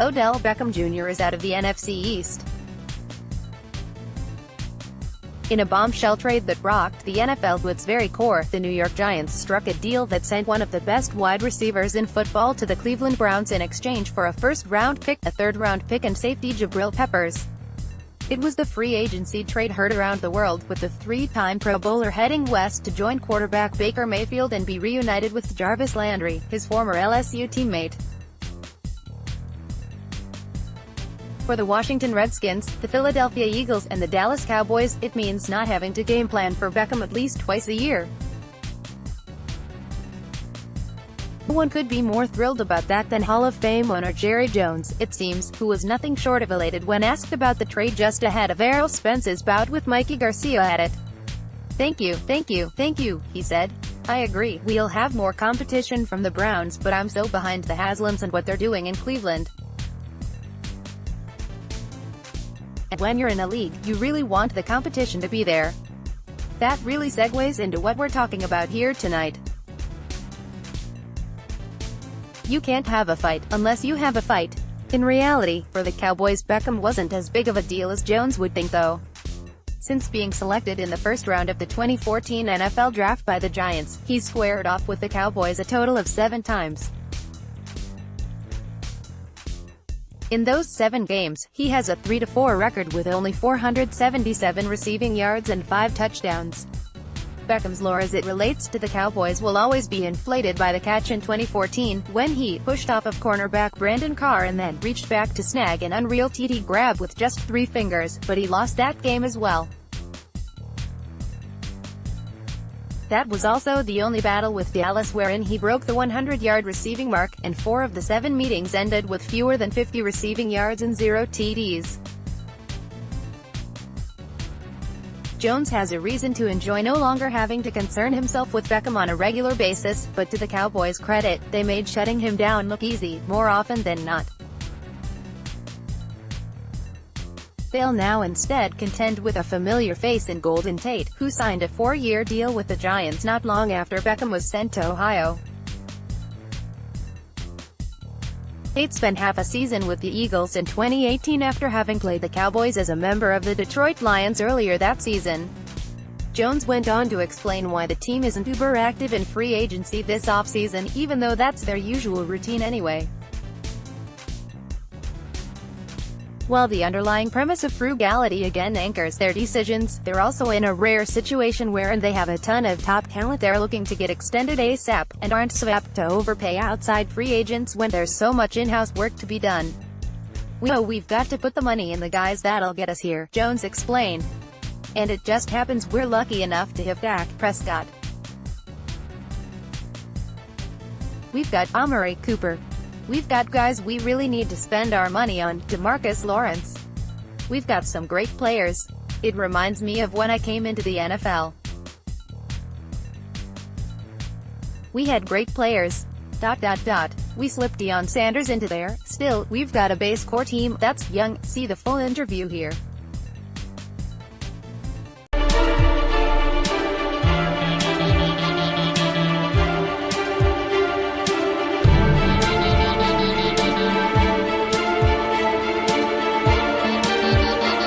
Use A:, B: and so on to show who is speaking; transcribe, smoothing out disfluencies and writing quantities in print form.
A: Odell Beckham Jr. is out of the NFC East. In a bombshell trade that rocked the NFL to its very core, the New York Giants struck a deal that sent one of the best wide receivers in football to the Cleveland Browns in exchange for a first-round pick, a third-round pick and safety Jabrill Peppers. It was the free agency trade heard around the world, with the three-time Pro Bowler heading west to join quarterback Baker Mayfield and be reunited with Jarvis Landry, his former LSU teammate. For the Washington Redskins, the Philadelphia Eagles, and the Dallas Cowboys, it means not having to game plan for Beckham at least twice a year. No one could be more thrilled about that than Hall of Fame owner Jerry Jones, it seems, who was nothing short of elated when asked about the trade just ahead of Errol Spence's bout with Mikey Garcia at it. Thank you, he said. I agree, we'll have more competition from the Browns, but I'm so behind the Haslams and what they're doing in Cleveland. And when you're in a league, you really want the competition to be there. That really segues into what we're talking about here tonight. You can't have a fight, unless you have a fight. In reality, for the Cowboys, Beckham wasn't as big of a deal as Jones would think though. Since being selected in the first round of the 2014 NFL Draft by the Giants, he's squared off with the Cowboys a total of 7 times. In those 7 games, he has a 3-4 record with only 477 receiving yards and 5 touchdowns. Beckham's lore as it relates to the Cowboys will always be inflated by the catch in 2014, when he pushed off of cornerback Brandon Carr and then reached back to snag an unreal TD grab with just 3 fingers, but he lost that game as well. That was also the only battle with Dallas wherein he broke the 100-yard receiving mark, and 4 of the 7 meetings ended with fewer than 50 receiving yards and 0 TDs. Jones has a reason to enjoy no longer having to concern himself with Beckham on a regular basis, but to the Cowboys' credit, they made shutting him down look easy, more often than not. They'll now instead contend with a familiar face in Golden Tate, who signed a 4-year deal with the Giants not long after Beckham was sent to Ohio. Tate spent half a season with the Eagles in 2018 after having played the Cowboys as a member of the Detroit Lions earlier that season. Jones went on to explain why the team isn't uber active in free agency this offseason, even though that's their usual routine anyway. While the underlying premise of frugality again anchors their decisions, they're also in a rare situation wherein they have a ton of top talent they're looking to get extended ASAP, and aren't so apt to overpay outside free agents when there's so much in-house work to be done. We know we've got to put the money in the guys that'll get us here, Jones explained. And it just happens we're lucky enough to have Dak Prescott. We've got Amari Cooper. We've got guys we really need to spend our money on, DeMarcus Lawrence. We've got some great players. It reminds me of when I came into the NFL. We had great players. We slipped Deion Sanders into there. Still, we've got a base core team that's young. See the full interview here.